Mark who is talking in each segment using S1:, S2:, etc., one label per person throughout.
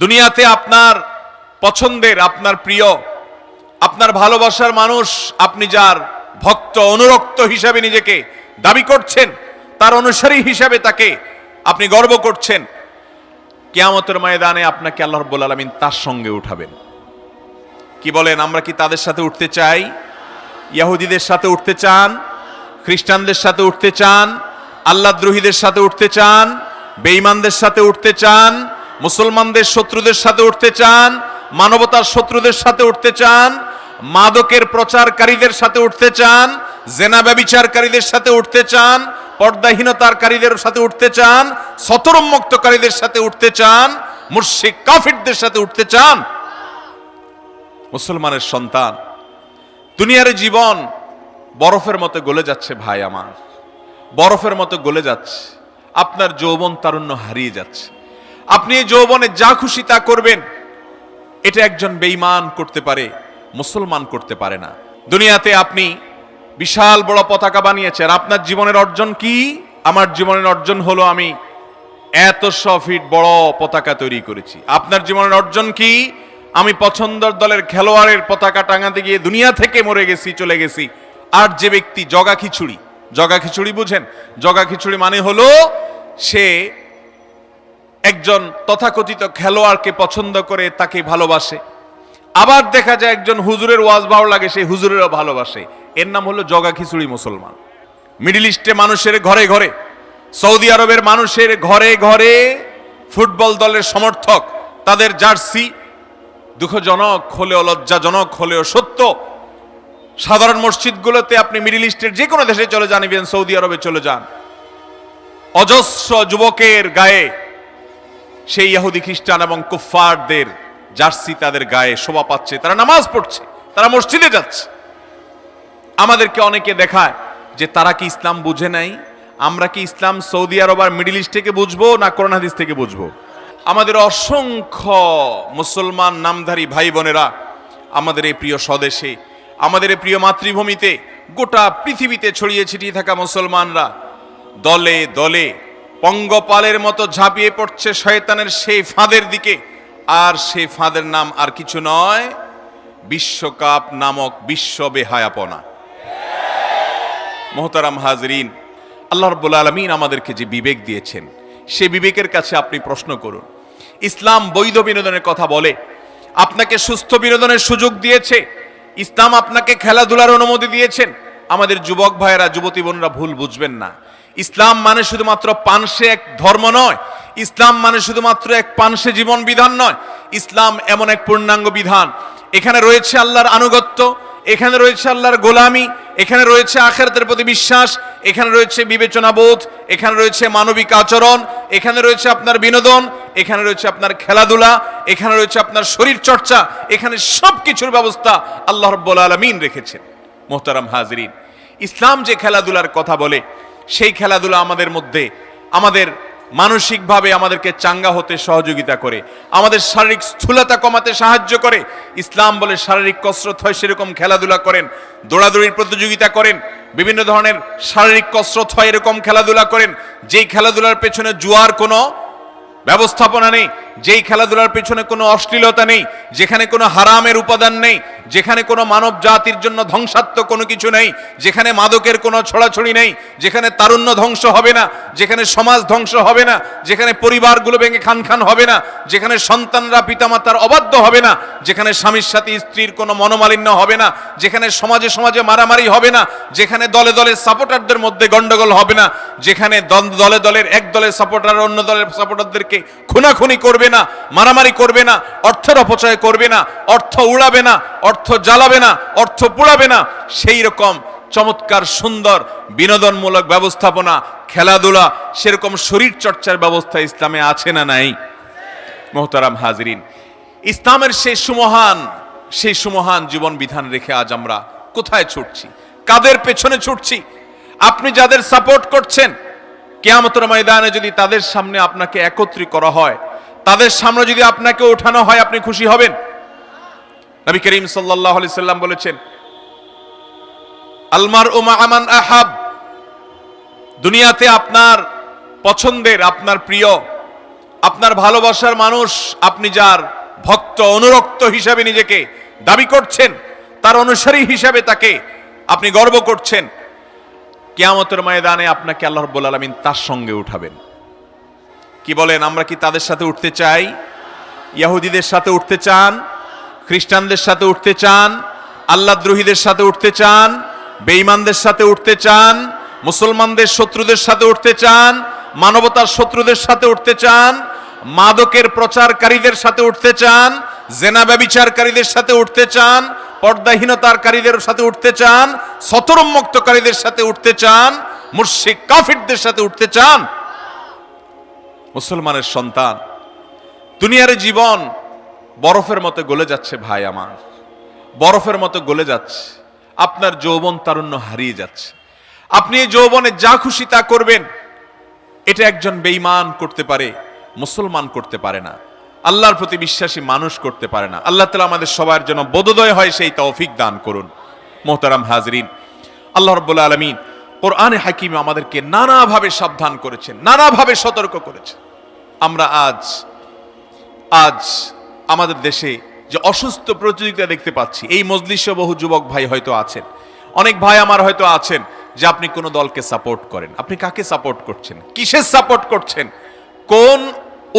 S1: দুনিয়াতে আপনার পছন্দের, আপনার প্রিয়, আপনার ভালোবাসার মানুষ, আপনি যার ভক্ত অনুরক্ত হিসাবে নিজেকে দাবি করছেন, তার অনুসারী হিসাবে তাকে আপনি গর্ব করছেন, কিয়ামতের ময়দানে আপনাকে আল্লাহ রাব্বুল আলামিন তার সঙ্গে উঠাবেন। কি বলেন, আমরা কি তাদের সাথে উঠতে চাই? ইহুদিদের সাথে উঠতে চান? খ্রিস্টানদের সাথে উঠতে চান? আল্লাহদ্রোহীদের সাথে উঠতে চান? বেঈমানদের সাথে উঠতে চান? মুসলমানদের শত্রুদের সাথে উঠতে চান? মানবতার শত্রুদের সাথে উঠতে চান? মাদকের প্রচারকারীদের সাথে উঠতে চান? জেনা ব্যভিচারকারীদের সাথে উঠতে চান? পর্দাহীনতাকারীদের সাথে উঠতে চান? সতরোন্মুক্তকারীদের সাথে উঠতে চান? মুশরিক কাফিরদের সাথে উঠতে চান? মুসলমানের সন্তান, দুনিয়ার জীবন বরফের মতো গলে যাচ্ছে ভাই আমার, বরফের মতো গলে যাচ্ছে। আপনার যৌবন তারুণ্য হারিয়ে যাচ্ছে। আপনি এই যৌবনে যা খুশি তা করবেন, এটা একজন বেঈমান করতে পারে, মুসলমান করতে পারে না। দুনিয়াতে আপনি বিশাল বড় পতাকা বানিয়েছেন। আপনার জীবনের অর্জন কি? আমার জীবনের অর্জন হলো আমি এত 100 ফিট বড় পতাকা তৈরি করেছি। আপনার জীবনের অর্জন কি? আমি পছন্দের দলের খেলোয়াড়ের পতাকা টাঙাতে গিয়ে দুনিয়া থেকে মরে গেছি, চলে গেছি। আর যে ব্যক্তি জগা খিচুড়ি, জগা খিচুড়ি বুঝেন? জগা খিচুড়ি মানে হলো সে একজন তথাকথিত খেলোয়াড়কে পছন্দ করে, তাকে ভালোবাসে। আবার দেখা যায় একজন হুজুরের ওয়াজ ভালো লাগে, সেই হুজুরেরও ভালোবাসে। এর নাম হলো জগা খিচুড়ি মুসলমান। মিডল ইস্টে মানুষের ঘরে ঘরে, সৌদি আরবের মানুষের ঘরে ঘরে ফুটবল দলের সমর্থক, তাদের জার্সি দুঃখজনক হলেও লজ্জাজনক হলেও সত্য। সাধারণ মসজিদগুলোতে আপনি মিডল ইস্টের যে কোনো দেশে চলে যান, ইভেন সৌদি আরবে চলে যান, অজস্র যুবকের গায়ে সেই ইহুদি খ্রিস্টান এবং কুফফারদের জার্সি তাদের গায়ে শোভা পাচ্ছে। তারা নামাজ পড়ছে, তারা মসজিদে যাচ্ছে। আমাদেরকে অনেকে দেখায় যে তারা কি ইসলাম বুঝে নাই। আমরা কি ইসলাম সৌদি আরব আর মিডল ইস্ট থেকে বুঝবো না কোরআন হাদিস থেকে বুঝবো? আমাদের অসংখ্য মুসলমান নামধারী ভাই বোনেরা আমাদের এই প্রিয় স্বদেশে, আমাদের এই প্রিয় মাতৃভূমিতে, গোটা পৃথিবীতে ছড়িয়ে ছিটিয়ে থাকা মুসলমানরা দলে দলে পঙ্গপালের মতো ঝাঁপিয়ে পড়ছে শয়তানের সেই ফাঁদের দিকে। আর সেই ফাঁদের নাম আর কিছু নয়, বিশ্বকাপ নামক বিশ্ব বেহায়াপনা। মোহতারাম হাজরিন, আল্লাহ রাব্বুল আলামিন আমাদেরকে যে বিবেক দিয়েছেন, সে বিবেকের কাছে আপনি প্রশ্ন করুন। ইসলাম বৈধ বিনোদনের কথা বলে, আপনাকে সুস্থ বিনোদনের সুযোগ দিয়েছে। ইসলাম আপনাকে খেলাধুলার অনুমতি দিয়েছেন। আমাদের যুবক ভাইয়েরা, যুবতী বোনরা ভুল বুঝবেন না। ইসলাম মানে শুধুমাত্র পানসে এক ধর্ম নয়। ইসলাম মানে শুধুমাত্র এক পানসে জীবন বিধান নয়। ইসলাম এমন এক পূর্ণাঙ্গ বিধান, এখানে রয়েছে আল্লাহর আনুগত্য, এখানে রয়েছে আল্লাহর গোলামি, এখানে রয়েছে আখিরাতের প্রতি বিশ্বাস, এখানে রয়েছে বিবেচনাবোধ, এখানে রয়েছে মানবিক আচরণ, এখানে রয়েছে আপনার বিনোদন, এখানে রয়েছে আপনার খেলাধুলা, এখানে রয়েছে আপনার শরীর চর্চা। এখানে সব কিছুর ব্যবস্থা আল্লাহ রাব্বুল আলামিন রেখেছেন। মোহতারাম হাজরিন, ইসলাম যে খেলাধুলার কথা বলে, সেই খেলাধুলা আমাদের মধ্যে আমাদের মানসিকভাবে আমাদেরকে চাঙ্গা হতে সহযোগিতা করে, আমাদের শারীরিক স্থূলতা কমাতে সাহায্য করে। ইসলাম বলে শারীরিক কসরত হয়, সেরকম খেলাধুলা করেন, দৌড়াদৌড়ির প্রতিযোগিতা করেন, বিভিন্ন ধরনের শারীরিক কসরত হয়, এরকম খেলাধুলা করেন। যেই খেলাধুলার পেছনে জুয়ার কোনো ব্যবস্থাপনা নেই, যেই খেলাধুলার পেছনে কোনো অশ্লীলতা নেই, যেখানে কোনো হারামের উপাদান নেই, যেখানে কোনো মানব জাতির জন্য ধ্বংসাত্মক কোনো কিছু নেই, যেখানে মাদকের কোনো ছড়াছড়ি নেই, যেখানে তারুণ্য ধ্বংস হবে না, যেখানে সমাজ ধ্বংস হবে না, যেখানে পরিবারগুলো ভেঙে খান খান হবে না, যেখানে সন্তানরা পিতামাতার অবাধ্য হবে না, যেখানে স্বামীর সাথে স্ত্রীর কোনো মনোমালিন্য হবে না, যেখানে সমাজে সমাজে মারামারি হবে না, যেখানে দলে দলে সাপোর্টারদের মধ্যে গন্ডগোল হবে না, যেখানে দলে দলের এক দলের সাপোর্টার অন্য দলের সাপোর্টারদেরকে খুনাখুনি করবে না, মারামারি করবে না, অর্থের অপচয় করবে না, অর্থ উড়াবে না, অর্থ জ্বালাবে না, অর্থ পোড়াবে না। সেই রকম চমৎকার সুন্দর বিনোদনমূলক ব্যবস্থাপনা, খেলাধুলা, সেরকম শরীর চর্চার ব্যবস্থা ইসলামে আছে না নাই? মোহতারাম হাজরিন, ইসলামের সেই সুমহান জীবন বিধান রেখে আজ আমরা কোথায় ছুটছি, কাদের পেছনে ছুটছি? আপনি যাদের সাপোর্ট করছেন, কিয়ামতের ময়দানে যদি তাদের সামনে আপনাকে একত্রিত করা হয়, তাদের সামনে যদি আপনাকে ওঠানো হয়, আপনি খুশি হবেন? নবী করিম সাল্লাল্লাহু আলাইহি সাল্লাম বলেছেন, আল মারউ মা'a মান আহাব। দুনিয়াতে আপনার পছন্দের, আপনার প্রিয়, আপনার ভালোবাসার মানুষ, আপনি যার ভক্ত অনুরক্ত হিসাবে নিজেকে দাবি করছেন, তার অনুসারী হিসাবে তাকে আপনি গর্ব করছেন, কিয়ামতের ময়দানে আপনাকে আল্লাহ রাব্বুল আলামিন তার সঙ্গে উঠাবেন। কি বলেন, আমরা কি তাদের সাথে উঠতে চাই? ইহুদিদের সাথে উঠতে চান? খ্রিস্টানদের সাথে উঠতে চান? আল্লাহদ্রোহীদের সাথে উঠতে চান? বেঈমানদের সাথে উঠতে চান? মুসলমানদের শত্রুদের সাথে উঠতে চান? মানবতার শত্রুদের সাথে উঠতে চান? মাদকের প্রচারকারীদের সাথে উঠতে চান? জেনা ব্যভিচারকারীদের সাথে উঠতে চান? পর্দাহীনতারকারীদের সাথে উঠতে চান? সতরোন্মুক্তকারীদের সাথে উঠতে চান? মুশরিক কাফিরদের সাথে উঠতে চান? মুসলমানের সন্তান, দুনিয়ার জীবন বরফের মতো গলে যাচ্ছে ভাই আমার, বরফের মতো গলে যাচ্ছে। আপনার যৌবন তারুণ্য হারিয়ে যাচ্ছে। আপনি এই যৌবনে যা খুশি তা করবেন, এটা একজন বেঈমান করতে পারে, মুসলমান করতে পারে না। আল্লাহর প্রতি বিশ্বাসী মানুষ করতে পারে না। আল্লাহ তাআলা আমাদের সবার জন্য বোধোদয় হয় সেই তৌফিক দান করুন। মোহতারাম হাজরিন, আল্লাহ রাব্বুল আলামিন কোরআনে হাকিমে আমাদেরকে নানাভাবে সাবধান করেছেন, নানাভাবে সতর্ক করেছেন। আমরা আজ আমাদের দেশে যে অসুস্থ প্রতিযোগিতা দেখতে পাচ্ছি, এই মজলিসে বহু যুবক ভাই হয়তো আছেন, অনেক ভাই আমার হয়তো আছেন যে আপনি কোন দলকে সাপোর্ট করেন। আপনি কাকে সাপোর্ট করছেন? কিসের সাপোর্ট করছেন? কোন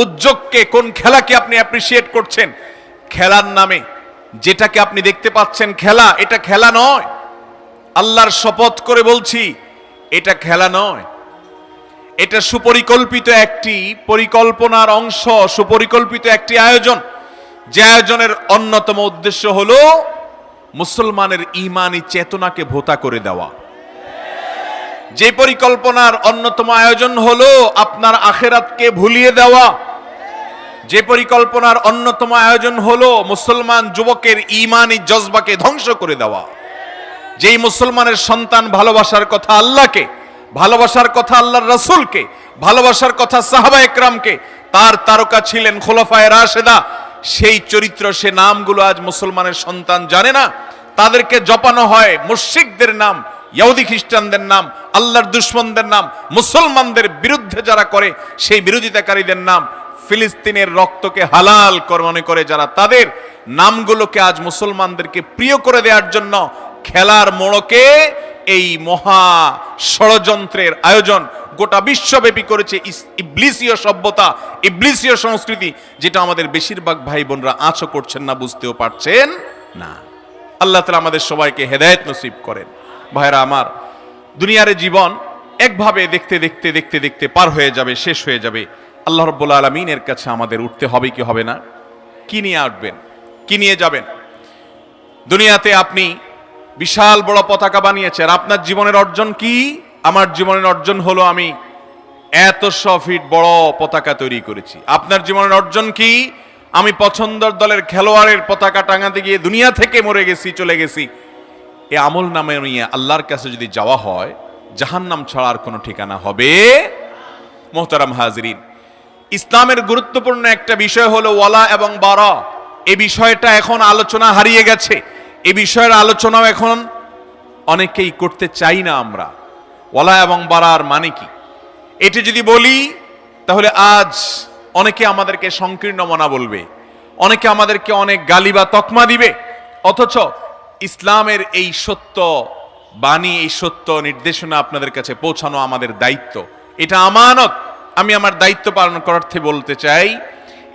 S1: উদ্যোগকে, কোন খেলাকে আপনি অ্যাপ্রিসিয়েট করছেন? খেলার নামে যেটাকে আপনি দেখতে পাচ্ছেন খেলা, এটা খেলা নয়। আল্লাহর শপথ করে বলছি, এটা খেলা নয়। এটা সুপরিকল্পিত একটি পরিকল্পনার অংশ, সুপরিকল্পিত একটি আয়োজন, যে আয়োজনের অন্যতম উদ্দেশ্য হলো মুসলমানের ঈমানি চেতনাকে ভোঁতা করে দেওয়া। যে পরিকল্পনার অন্যতম আয়োজন হলো আপনার আখিরাতকে ভুলিয়ে দেওয়া। যে পরিকল্পনার অন্যতম আয়োজন হলো মুসলমান যুবকের ঈমানি জজবাকে ধ্বংস করে দেওয়া। যেই মুসলমানের সন্তান ভালোবাসার কথা আল্লাহকে, ভালোবাসার কথা আল্লাহর রাসূলকে, ভালোবাসার কথা সাহাবায়ে কেরামকে, তার তারকা ছিলেন খুলাফায়ে রাশেদা, সেই চরিত্র, সে নামগুলো আজ মুসলমানের সন্তান জানে না। তাদেরকে জপানো হয় মুশরিকদের নাম, ইহুদি খ্রিস্টানদের নাম, আল্লাহর দুশমনদের নাম, মুসলমানদের বিরুদ্ধে যারা করে সেই বিরোধিতাকারীদের নাম, ফিলিস্তিনের রক্তকে হালাল মনে করে যারা, তাদের নামগুলোকে আজ মুসলমানদেরকে প্রিয় করে দেওয়ার জন্য খেলার মোড়কে এই মহা ষড়যন্ত্রের আয়োজন গোটা বিশ্বব্যাপী করেছে ইবলিসীয় সভ্যতা, ইবলিসীয় সংস্কৃতি, যেটা আমাদের বেশিরভাগ ভাই বোনরা আঁচও করছেন না, বুঝতেও পারছেন না। আল্লাহ তাআলা আমাদের সবাইকে হেদায়েত নসিব করেন। ভাইরা আমার, দুনিয়ার জীবন একভাবে দেখতে দেখতে দেখতে দেখতে পার হয়ে যাবে, শেষ হয়ে যাবে। আল্লাহ রাব্বুল আলামিনের কাছে আমাদের উঠতে হবে কি হবে না? কি নিয়ে উঠবেন? কি নিয়ে যাবেন? দুনিয়াতে আপনি বিশাল বড় পতাকা বানিয়েছেন। আপনার জীবনের অর্জন কি? আমার জীবনের অর্জন হলো আমি 100 ফিট বড় পতাকা তৈরি করেছি। আপনার জীবনের অর্জন কি? আমি পছন্দের দলের খেলোয়াড়ের পতাকা টাঙাতে গিয়ে দুনিয়া থেকে মরে গেছি, চলে গেছি। এই আমল নামে নিয়ে আল্লাহর কাছে যদি যাওয়া হয়, জাহান্নাম ছাড়া আর কোনো ঠিকানা হবে। মোহতারাম হাজরিন, ইসলামের গুরুত্বপূর্ণ একটা বিষয় হলো ওয়ালা এবং বারা। এই বিষয়টা এখন আলোচনা হারিয়ে গেছে। এই বিষয়ের আলোচনাও এখন অনেকেই করতে চাই না আমরা। ওয়ালা এবং বারার মানে কি এটি যদি বলি, তাহলে আজ অনেকে আমাদেরকে সংকীর্ণ মনা বলবে, অনেকে আমাদেরকে অনেক গালি বা তকমা দিবে। অথচ ইসলামের এই সত্য বাণী, এই সত্য নির্দেশনা আপনাদের কাছে পৌঁছানো আমাদের দায়িত্ব, এটা আমানত। আমি আমার দায়িত্ব পালন করার্থে বলতে চাই,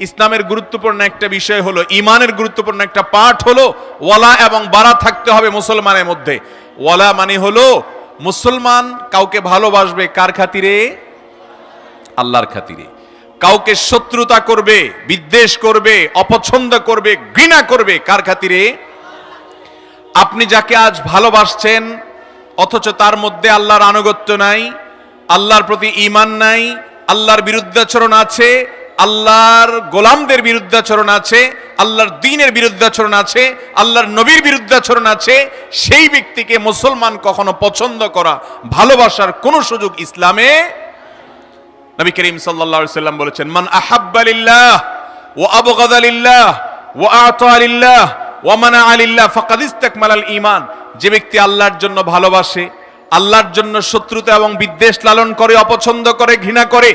S1: ইসলামের গুরুত্বপূর্ণ একটা বিষয় হলো, ঈমানের গুরুত্বপূর্ণ একটা পাঠ হলো ওয়ালা এবং বারা থাকতে হবে মুসলমানের মধ্যে। ওয়ালা মানে হলো মুসলমান কাউকে ভালোবাসবে কার খাতিরে? আল্লাহর খাতিরে। কাউকে শত্রুতা করবে, বিদ্বেষ করবে, অপছন্দ করবে, ঘৃণা করবে কার খাতিরে? আপনি যাকে আজ ভালোবাসছেন অথচ তার মধ্যে আল্লাহর আনুগত্য নাই, আল্লাহর প্রতি ঈমান নাই, আল্লাহর বিরুদ্ধাচরণ আছে, আল্লাহর গোলামদের বিরুদ্ধাচরণ আছে, আল্লাহর দ্বীনের বিরুদ্ধাচরণ আছে, আল্লাহর নবীর বিরুদ্ধাচরণ আছে, সেই ব্যক্তিকে মুসলমান কখনো পছন্দ করা, ভালোবাসার কোনো সুযোগ ইসলামে। নবী করিম সাল্লাল্লাহু আলাইহি ওয়াসাল্লাম বলেছেন, মান আহাব্বা লিল্লাহ ওয়া আবগাদা লিল্লাহ ওয়া আতা লিল্লাহ ওয়া মানা লিল্লাহ ফাকাদ ইসতাকমালাল ঈমান। যে ব্যক্তি আল্লাহর জন্য ভালোবাসে, আল্লাহর জন্য শত্রুতা এবং বিদ্বেষ লালন করে, অপছন্দ করে, ঘৃণা করে,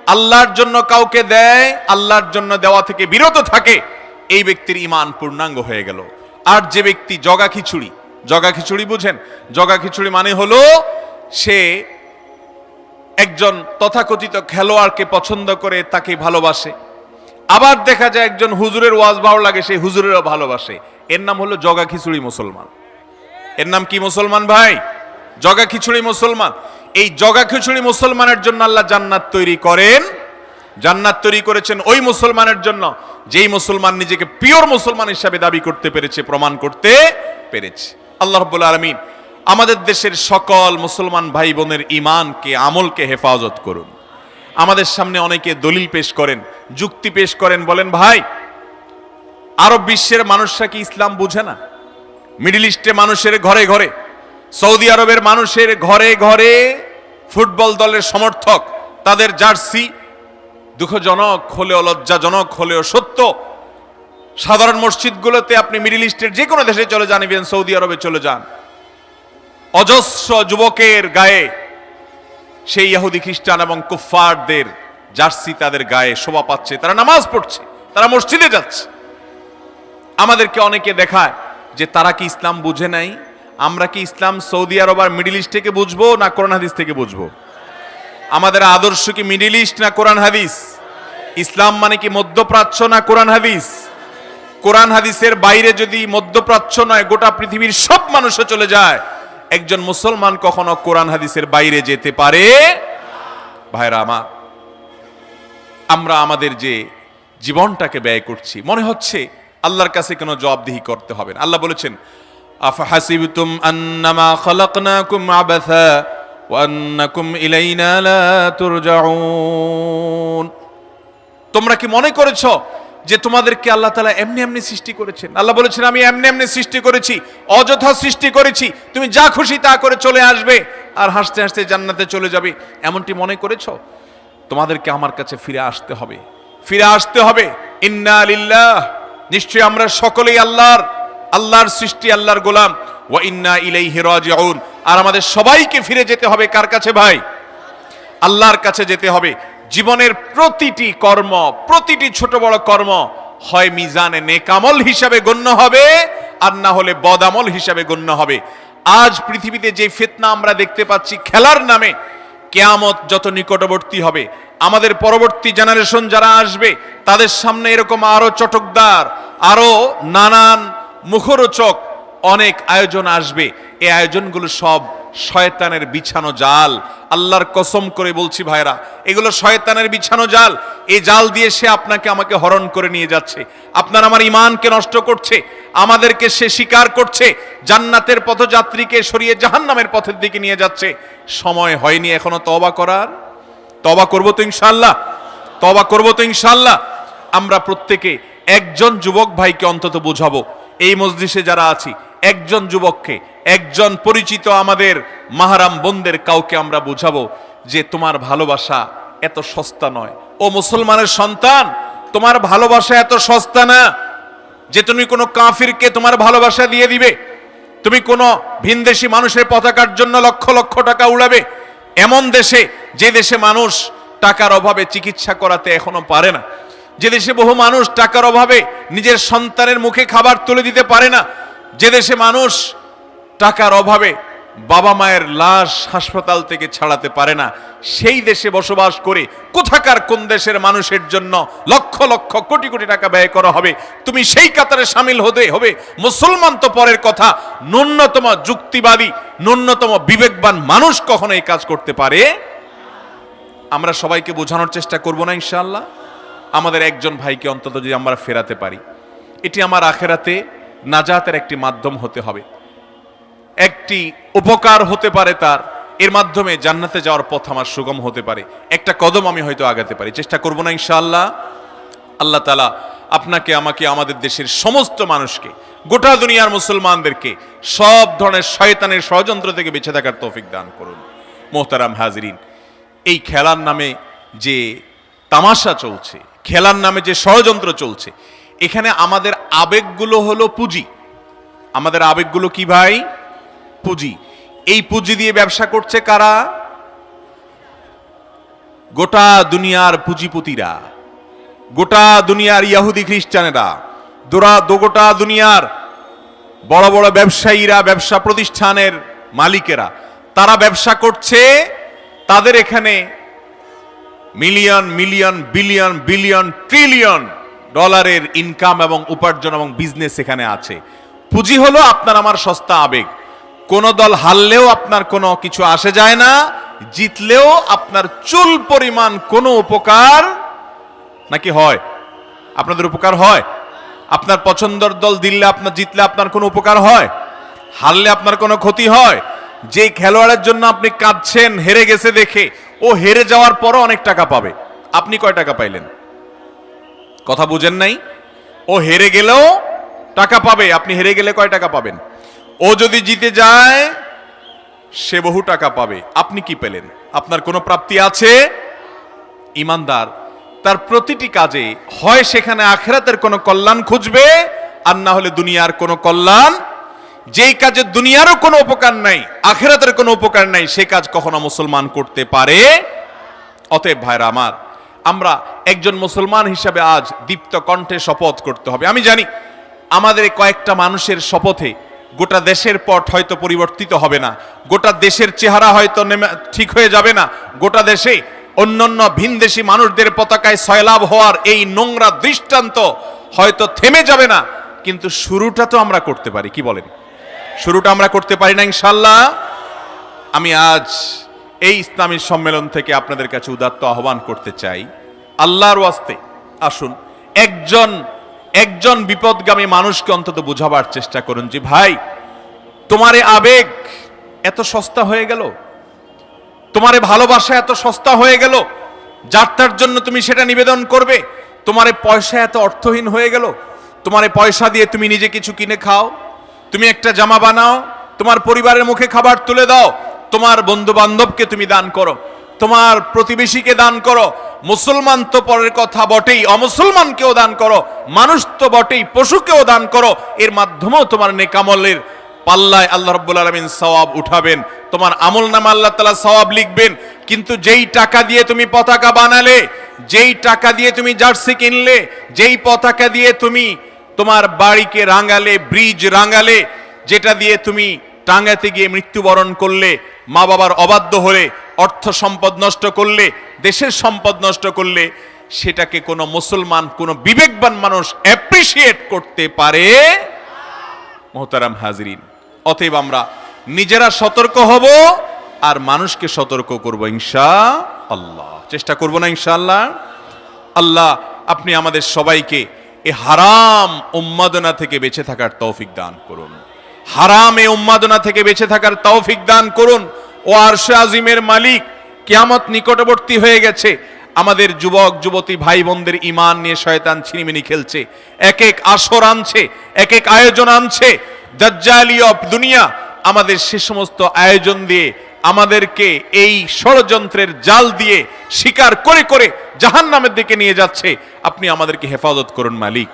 S1: আল্লাহর জন্য কাউকে দেয়, আল্লাহর জন্য দেওয়া থেকে বিরত থাকে, এই ব্যক্তির ঈমান পূর্ণাঙ্গ হয়ে গেল। আর যে ব্যক্তি জগা খিচুড়ি বুঝেন? জগা খিচুড়ি মানে হলো সে একজন তথাকথিত খেলোয়াড়কে পছন্দ করে, তাকে ভালোবাসে, আবার দেখা যায় একজন হুজুরের ওয়াজ ভালো লাগে, সেই হুজুরেরও ভালোবাসে, এর নাম হলো জগা খিচুড়ি মুসলমান। এর নাম কি মুসলমান ভাই? জগা খিচুড়ি মুসলমান। এই জগা খিচুড়ি মুসলমানের জন্য আল্লাহ জান্নাত তৈরি করেন। জান্নাত তৈরি করেছেন ওই মুসলমানের জন্য যেই মুসলমান নিজেকে পিওর মুসলমান হিসাবে দাবি করতে পেরেছে, প্রমাণ করতে পেরেছে। আল্লাহ রাব্বুল আলামিন আমাদের দেশের সকল মুসলমান ভাই বোনের ঈমানকে, আমলকে হেফাজত করুন। আমাদের সামনে অনেকে দলিল পেশ করেন, যুক্তি পেশ করেন, বলেন ভাই আরব বিশ্বের মানুষরা কি ইসলাম বুঝে না? মিডল ইস্টে মানুষের ঘরে ঘরে, সৌদি আরবের মানুষের ঘরে ঘরে ফুটবল দলের সমর্থক, তাদের জার্সি, দুঃখজনক হলেও লজ্জাজনক হলেও সত্য, সাধারণ মসজিদগুলোতে আপনি মিডল ইস্টের যে কোনো দেশে চলে যান, ইভেন সৌদি আরবে চলে যান, অজস্র যুবকের গায়ে সেই ইহুদি খ্রিস্টান এবং কুফফারদের জার্সি তাদের গায়ে শোভা পাচ্ছে, তারা নামাজ পড়ছে, তারা মসজিদে যাচ্ছে। আমাদেরকে অনেকে দেখায় যে তারা কি ইসলাম বুঝে নাই। আমরা কি ইসলাম সৌদি আরব আর মিডল ইস্ট থেকে বুঝবো না কোরআন হাদিস থেকে বুঝবো? আমাদের আদর্শ কি মিডল ইস্ট না কোরআন হাদিস? ইসলাম মানে কি মধ্যপ্রাচ্য না কোরআন হাদিস? কোরআন হাদিসের বাইরে যদি মধ্যপ্রাচ্য নয় গোটা পৃথিবীর সব মানুষও চলে যায়, একজন মুসলমান কখনো কোরআন হাদিসের বাইরে যেতে পারে? ভাইরা আমার, আমরা আমাদের যে জীবনটাকে ব্যয় করছি মনে হচ্ছে আল্লাহর কাছে কোনো জবাবদিহি করতে হবে না। আল্লাহ বলেছেন আফহাসিবতুম আন্নামা খালাকনাকুম আবাসা ওয়া আন্নাকুম ইলাইনা লা তুরজাউন। তোমরা কি মনে করেছো যে তোমাদেরকে আল্লাহ তাআলা এমনি এমনি সৃষ্টি করেছেন? আল্লাহ বলেছেন আমি এমনি এমনি সৃষ্টি করেছি, অযথা সৃষ্টি করেছি, তুমি যা খুশি তা করে চলে আসবে আর হাসতে হাসতে জান্নাতে চলে যাবে, এমনটি মনে করেছো? তোমাদেরকে আমার কাছে ফিরে আসতে হবে, ফিরে আসতে হবে। ইন্না লিল্লাহ, নিশ্চয়ই আমরা সকলেই আল্লাহর সৃষ্টি, আল্লাহর গোলাম। ওয়া ইন্না ইলাইহি রাজিউন, আর আমাদের সবাইকে ফিরে যেতে হবে কার কাছে ভাই? আল্লাহর কাছে যেতে হবে। জীবনের প্রতিটি কর্ম, প্রতিটি ছোট বড় কর্ম হয় মিজানে নেকামল হিসাবে গণ্য হবে আর না হলে বদামল হিসাবে গণ্য হবে। আজ পৃথিবীতে যে ফিতনা আমরা দেখতে পাচ্ছি খেলার নামে, কিয়ামত যত নিকটবর্তী হবে, আমাদের পরবর্তী জেনারেশন যারা আসবে তাদের সামনে এরকম আরো চটকদার, আরো নানান মুখরোচক অনেক আয়োজন আসবে। এই আয়োজনগুলো সব শয়তানের বিছানো জাল। আল্লাহর কসম করে বলছি ভাইরা, এগুলো শয়তানের বিছানো জাল। এই জাল দিয়ে সে আপনাকে আমাকে হরণ করে নিয়ে যাচ্ছে, আপনার আমার ঈমানকে নষ্ট করছে, আমাদেরকে সে স্বীকার করছে, জান্নাতের পথযাত্রীকে সরিয়ে জাহান্নামের পথের দিকে নিয়ে যাচ্ছে। সময় হয়নি এখনো তওবা করার? তওবা করব তো ইনশাআল্লাহ, তওবা করব তো ইনশাআল্লাহ। আমরা প্রত্যেকে একজন যুবক ভাইকে অন্তত বোঝাবো, এই মজলিসে যারা আছি একজন যুবককে, একজন পরিচিত আমাদের মাহারাম বোনদের কাউকে আমরা বোঝাবো যে তোমার ভালোবাসা এত সস্তা নয়। ও মুসলমানের সন্তান, তোমার ভালোবাসা এত সস্তা না যে তুমি কোনো কাফিরকে তোমার ভালোবাসা দিয়ে দিবে, তুমি কোনো ভিনদেশী মানুষের পতাকার জন্য লক্ষ লক্ষ টাকা উড়াবে। এমন দেশে, যে দেশে মানুষ টাকার অভাবে চিকিৎসা করাতে এখনো পারে না, যে দেশে বহু মানুষ টাকার অভাবে নিজের সন্তানের মুখে খাবার তুলে দিতে পারে না, যে দেশে মানুষ টাকার অভাবে বাবা মায়ের লাশ হাসপাতাল থেকে ছাড়াতে পারে না, সেই দেশে বসবাস করে কোথাকার কোন দেশের মানুষের জন্য লক্ষ লক্ষ কোটি কোটি টাকা ব্যয় করা হবে, তুমি সেই কাতারে সামিল হতে হবে। মুসলমান তো পরের কথা, ন্যূনতম যুক্তিবাদী, ন্যূনতম বিবেকবান মানুষ কখনো এই কাজ করতে পারে? আমরা সবাইকে বোঝানোর চেষ্টা করব না ইনশাআল্লাহ? আমাদের একজন ভাইকে অন্তত যদি আমরা ফেরাতে পারি, এটি আমার আখেরাতে নাজাতের একটি মাধ্যম হতে হবে, একটি উপকার হতে পারে তার, এর মাধ্যমে জান্নাতে যাওয়ার পথ আমার সুগম হতে পারে, একটা কদম আমি হয়তো আগাতে পারি। চেষ্টা করব না ইনশাআল্লাহ? আল্লাহ তাআলা আপনাকে, আমাকে, আমাদের দেশের সমস্ত মানুষকে, গোটা দুনিয়ার মুসলমানদেরকে সব ধরনের শয়তানের ষড়যন্ত্র থেকে বেঁচে থাকার তৌফিক দান করুন। মোহতারাম হাজিরিন, এই খেলার নামে যে তামাশা চলছে, খেলার নামে যে ষড়যন্ত্র চলছে, এখানে আমাদের আবেগগুলো হলো পুঁজি। আমাদের আবেগগুলো কি ভাই? পুঁজি। এই পুঁজি দিয়ে ব্যবসা করছে কারা? গোটা দুনিয়ার পুঁজিপতিরা, গোটা দুনিয়ার ইহুদি খ্রিস্টানেরা, গোটা দুনিয়ার বড় বড় ব্যবসায়ীরা, ব্যবসা প্রতিষ্ঠানের মালিকেরা, তারা ব্যবসা করছে। তাদের এখানে million million billion billion trillion ডলারের ইনকাম এবং উপার্জন এবং বিজনেস এখানে আছে। পুঁজি হলো আপনার আমার সস্তা আবেগ। কোন দল হারলেও আপনার কোনো কিছু আসে যায় না, জিতলেও আপনার চুল পরিমাণ কোনো উপকার নাকি হয়? আপনাদের উপকার হয়? আপনার পছন্দের দল জিতলে আপনার কোনো উপকার হয়? হারলে আপনার কোনো ক্ষতি হয়? যে খেলোয়াড়ের জন্য আপনি কাঁদছেন হেরে গেছে দেখে, ও হেরে যাওয়ার পরও অনেক টাকা পাবে, আপনি কয় টাকা পাইলেন? কথা বুঝেন নাই? ও হেরে গেলেও টাকা পাবে, আপনি হেরে গেলে কয় টাকা পাবেন? ও যদি জিতে যায় সে বহু টাকা পাবে, আপনি কি পেলেন? আপনার কোনো প্রাপ্তি আছে? ইমানদার তার প্রতিটি কাজে হয় সেখানে আখিরাতের কোনো কল্যাণ খুঁজবে, আর না হলে দুনিয়ার কোনো কল্যাণ। যেই কাজে দুনিয়ারও কোনো উপকার নাই, আখিরাতের কোনো উপকার নাই, সে কাজ কখনো মুসলমান করতে পারে? অতএব ভাইরা আমার, আমরা একজন মুসলমান হিসাবে আজ দীপ্ত কণ্ঠে শপথ করতে হবে। আমি জানি আমাদের কয়েকটা মানুষের শপথে গোটা দেশের পট হয়তো পরিবর্তিত হবে না, গোটা দেশের চেহারা হয়তো ঠিক হয়ে যাবে না, গোটা দেশে অন্যান্য ভিনদেশী মানুষদের পতাকায় সয়লাভ হওয়ার এই নোংরা দৃষ্টান্ত হয়তো থেমে যাবে না, কিন্তু শুরুটা তো আমরা করতে পারি। কি বলেন? শুরুটা আমরা করতে পারি না ইনশাআল্লাহ? আমি আজ এই ইসলামী সম্মেলন থেকে আপনাদের কাছে উদাত্ত আহ্বান করতে চাই, আল্লাহর ওয়াস্তে আসুন একজন বিপদগামী মানুষকে অন্তত বুঝাবার চেষ্টা করুন যে ভাই, তোমার আবেগ এত সস্তা হয়ে গেল, তোমার ভালোবাসা এত সস্তা হয়ে গেল, যার তার জন্য তুমি সেটা নিবেদন করবে। তোমার পয়সা এত অর্থহীন হয়ে গেল, তোমার পয়সা দিয়ে তুমি নিজে কিছু কিনে খাও, তুমি একটা জামা বানাও, তোমার পরিবারের মুখে খাবার তুলে দাও, তোমার বন্ধু বান্ধবকে তুমি দান করো, তোমার প্রতিবেশীকে দান করো। মুসলমান তো পরের কথা বটেই, অমুসলমানকেও দান করো, মানুষ তো বটেই, পশুকেও দান করো। এর মাধ্যমেও তোমার নেকামলের পাল্লায় আল্লাহ রাব্বুল আলামিন সওয়াব উঠাবেন, তোমার আমলনামা আল্লাহ তাআলা সওয়াব লিখবেন। কিন্তু যেই টাকা দিয়ে তুমি পতাকা বানালে, যেই টাকা দিয়ে তুমি জার্সি কিনলে, যেই পতাকা দিয়ে তুমি তোমার বাড়িকে রাঙালে, ব্রিজ রাঙালে, যেটা দিয়ে তুমি টাঙ্গাতে গিয়ে মৃত্যুবরণ করলে, মা বাবার অবাধ্য হলে, অর্থ সম্পদ নষ্ট করলে, দেশের সম্পদ নষ্ট করলে, সেটাকে কোনো মুসলমান, কোনো বিবেকবান মানুষ অ্যাপ্রিসিয়েট করতে পারে? মোহতারাম হাজরিন, অতএব আমরা নিজেরা সতর্ক হব আর মানুষকে সতর্ক করব ইনশাআল্লাহ। চেষ্টা করব না ইনশাআল্লাহ? আল্লাহ আপনি আমাদের সবাইকে এই হারাম উন্মাদনা থেকে বেঁচে থাকার তৌফিক দান করুন, হারামে উন্মাদনা থেকে বেঁচে থাকার তৌফিক দান করুন। ও আরশে আজিমের মালিক, কিয়ামত নিকটবর্তী হয়ে গেছে, আমাদের যুবক যুবতী ভাই বোনদের ঈমান নিয়ে শয়তান ছিনিমিনি খেলছে, এক এক আসর আনছে, এক এক আয়োজন আনছে, দাজ্জালিয়া দুনিয়া আমাদের সে সমস্ত আয়োজন দিয়ে আমাদেরকে এই ষড়যন্ত্রের জাল দিয়ে শিকার করে করে জাহান্নামের দিকে নিয়ে যাচ্ছে। আপনি আমাদেরকে হেফাজত করুন মালিক,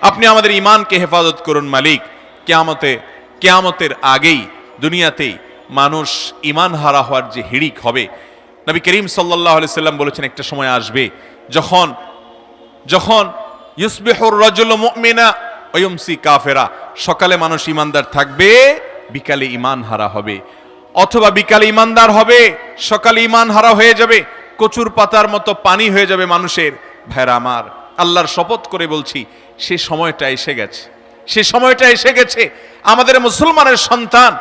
S1: আপনি আমাদের ঈমানকে হেফাজত করুন মালিক। কিয়ামতের আগেই দুনিয়াতেই মানুষ ঈমান হারা হওয়ার যে হিড়িক হবে, নবী করিম সাল্লাল্লাহু আলাইহি সাল্লাম বলেছেন একটা সময় আসবে যখন ইউসবিহুর রাজুলু মুমিনা ওয়া ইউমসি কাফেরা, সকালে মানুষ ঈমানদার থাকবে, বিকালে ঈমান হারা হবে, অথবা বিকালে ঈমানদার হবে, সকালে ঈমান হারা হয়ে যাবে, কচুর পাতার মতো পানি হয়ে যাবে মানুষের। ভাইরা আমার, আল্লাহর শপথ করে বলছি, সে সময়টা এসে গেছে, সে সময়টা এসে গেছে। আমাদের মুসলমানের সন্তান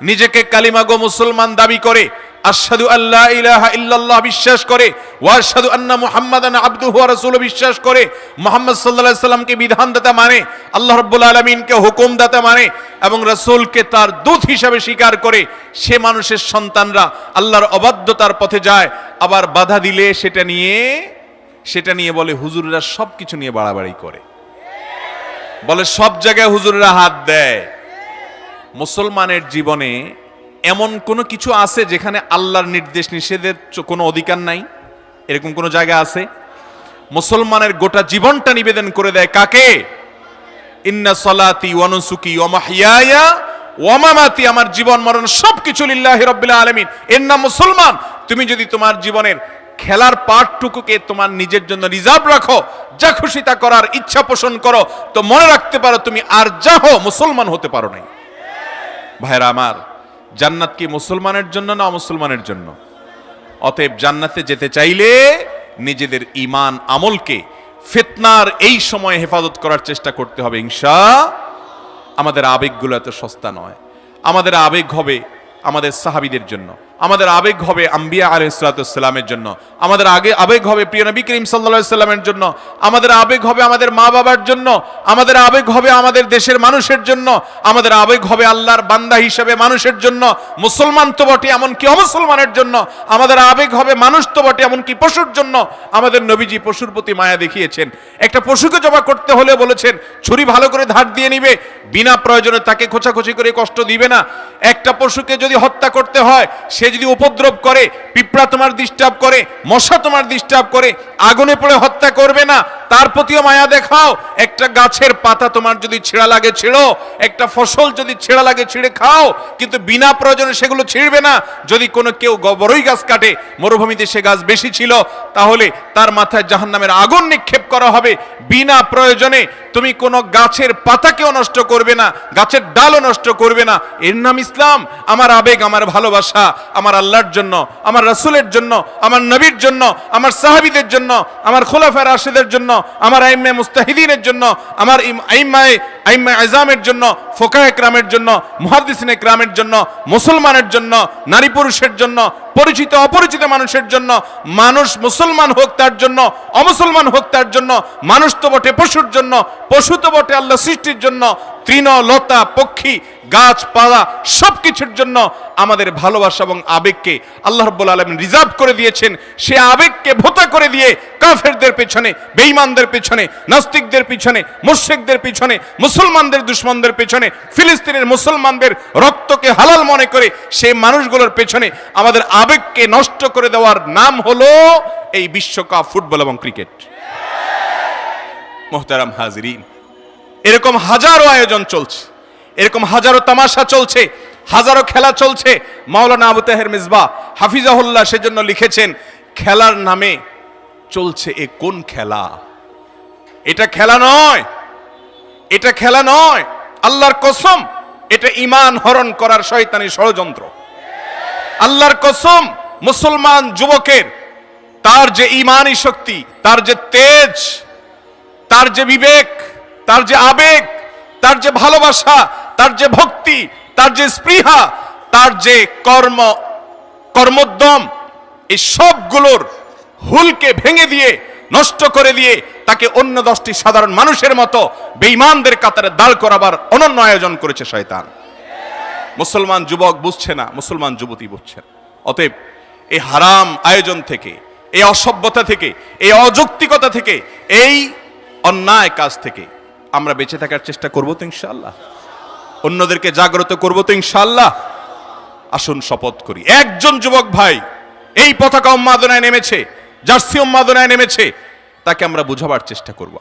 S1: নিজেকে কালিমা গো মুসলমান দাবি করে, আশহাদু আল্লা ইলাহা ইল্লাল্লাহ বিশ্বাস করে, ওয়া আশহাদু আন্না মুহাম্মাদান আবদুহু ওয়া রাসূলুহু বিশ্বাস করে, মুহাম্মদ সাল্লাল্লাহু আলাইহি সাল্লামকে বিধানদাতা মানে, আল্লাহ রাব্বুল আলামিনকে হুকুমদাতা মানে এবং রাসূলকে তার দূত হিসাবে স্বীকার করে, সে মানুষের সন্তানরা আল্লাহর অবাধ্যতার পথে যায়, আবার বাধা দিলে সেটা নিয়ে বলে হুজুররা সবকিছু নিয়ে বাড়াবাড়ি করে, বলে সব জায়গায় হুজুররা হাত দেয়। মুসলমানের জীবনে এমন কোনো কিছু আছে যেখানে আল্লাহর নির্দেশ নিষেধের কোনো অধিকার নাই? এরকম কোনো জায়গা আছে? মুসলমানের গোটা জীবনটা নিবেদন করে দেয় কাকে? ইন্না সলাতি ওয়া নুসুকি ওয়া মাহইয়ায়া ওয়া মামাতি, আমার জীবন মরণ সবকিছু লিল্লাহি রাব্বিল আলামিন, এর নাম মুসলমান। তুমি যদি তোমার জীবনের খেলার পার্টটুকুকে তোমার নিজের জন্য রিজার্ভ রাখো, যা খুশি তা করার ইচ্ছা পোষণ করো, তো মনে রাখতে পারো তুমি আর যা হো মুসলমান হতে পারো নাই। ভাইরা আমার, জান্নাত কি মুসলমানের জন্য না অমুসলমানের জন্য? অতএব জান্নাতে যেতে চাইলে নিজেদের ঈমান আমলকে ফিতনার এই সময়ে হেফাজত করার চেষ্টা করতে হবে ইনশাআল্লাহ। আমাদের আবেগগুলো এত সস্তা নয়। আমাদের আবেগ হবে আমাদের সাহাবীদের জন্য, আমাদের আবেগ হবে আম্বিয়া আলাইহিসসালামের জন্য, আমাদের আবেগ হবে প্রিয় নবী করিম সাল্লাল্লাহু আলাইহি সাল্লামের জন্য, আমাদের আবেগ হবে আমাদের মা বাবার জন্য, আমাদের আবেগ হবে আমাদের দেশের মানুষের জন্য, আমাদের আবেগ হবে আল্লাহর বান্দা হিসেবে মানুষের জন্য, মুসলমান তো বটে এমনকি অমুসলমানের জন্য, আমাদের আবেগ হবে মানুষ তো বটে এমনকি পশুর জন্য। আমাদের নবীজি পশুর প্রতি মায়া দেখিয়েছেন। একটা পশুকে জবাই করতে হলে বলেছেন ছুরি ভালো করে ধার দিয়ে নিবে, বিনা প্রয়োজনে তাকে খোঁচাখুচি করে কষ্ট দিবে না। একটা পশুকে যদি হত্যা করতে হয়, সে যদি উপদ্রব করে, পিঁপড়া তোমার ডিস্টার্ব করে, মশা তোমার ডিস্টার্ব করে, আগুনে পড়ে হত্যা করবে না, তার প্রতিও মায়া দেখাও। একটা গাছের পাতা তোমার যদি ছেঁড়া লাগে ছেড়ো, একটা ফসল যদি ছেঁড়া লাগে ছিঁড়ে খাও, কিন্তু বিনা প্রয়োজনে সেগুলো ছিঁড়বে না। যদি কোনো কেউ বড়ই গাছ কাটে, মরুভূমিতে সে গাছ বেশি ছিল, তাহলে তার মাথায় জাহান্নামের আগুন নিক্ষেপ করা হবে। বিনা প্রয়োজনে তুমি কোনো গাছের পাতাকেও নষ্ট করবে না, গাছের ডালও নষ্ট করবে না। এর নাম ইসলাম। আমার আবেগ, আমার ভালোবাসা আমার আল্লাহর জন্য, আমার রাসূলের জন্য, আমার নবীর জন্য, আমার সাহাবীদের জন্য, আমার খোলাফায়ে রাশিদের জন্য, আমার আইম্মায়ে মুস্তাহিদিনের জন্য, আমার আইম্মায়ে আযমের জন্য, ফুকাহায়ে কেরামের জন্য, মুহাদ্দিসিনে কেরামের জন্য, মুসলমানের জন্য, নারী পুরুষের জন্য, পরিচিত অপরিচিত মানুষের জন্য, মানুষ মুসলমান হোক তার জন্য, অমুসলমান হোক তার জন্য, মানুষ তো বটে পশুর জন্য, পশু তো বটে আল্লাহ সৃষ্টির জন্য, তৃণ লতা পক্ষী গাছপালা সবকিছুর জন্য আমাদের ভালোবাসা এবং আবেগকে আল্লাহ রাব্বুল আলামিন রিজার্ভ করে দিয়েছেন। সে আবেগকে ভোতা করে দিয়ে কাফেরদের পেছনে, বেঈমানদের পেছনে, নাস্তিকদের পিছনে, মুশরিকদের পিছনে, মুসলমানদের দুশমনদের পেছনে, ফিলিস্তিনের মুসলমানদের রক্তকে হালাল মনে করে সেই মানুষগুলোর পেছনে আমাদের আবেগকে নষ্ট করে দেওয়ার নাম হলো এই বিশ্বকাপ ফুটবল এবং ক্রিকেট। মুহতারাম হাজিরিন, এরকম হাজারো আয়োজন চলছে, এরকম হাজারো তামাশা চলছে, হাজারো খেলা চলছে। মাওলানা আবু তাহের মিসবাহ হাফিজাহুল্লাহ সেজন্য লিখেছেন, খেলার নামে চলছে এ কোন খেলা? এটা খেলা নয়, এটা খেলা নয়, আল্লাহর কসম এটা ঈমান হরণ করার শয়তানি ষড়যন্ত্র। আল্লাহর কসম, মুসলমান যুবকের তার যে ঈমানী শক্তি, তার যে তেজ, তার যে বিবেক, তার যে আবেগ, তার যে ভালোবাসা, তার যে ভক্তি, তার যে স্পৃহা, তার যে কর্মোদ্যম, এই সবগুলোর হুলকে ভেঙে দিয়ে, নষ্ট করে দিয়ে তাকে অন্য 10টি সাধারণ মানুষের মতো বেঈমানদের কাতারে দাঁড় করাবার অনন্য আয়োজন করেছে শয়তান। মুসলমান যুবক বুঝছে না, মুসলমান যুবতী বুঝছে না। অতএব এই হারাম আয়োজন থেকে, এই অসভ্যতা থেকে, এই অযৌক্তিকতা থেকে, এই অন্যায় কাজ থেকে আমরা বেঁচে থাকার চেষ্টা করবো তো ইনশাআল্লাহ? অন্যদেরকে জাগ্রত করবো তো ইনশাআল্লাহ? আসুন শপথ করি, একজন যুবক ভাই এই পতাকা উন্মাদনায় নেমেছে, জার্সি উন্মাদনায় নেমেছে, তাকে আমরা বুঝাবার চেষ্টা করব।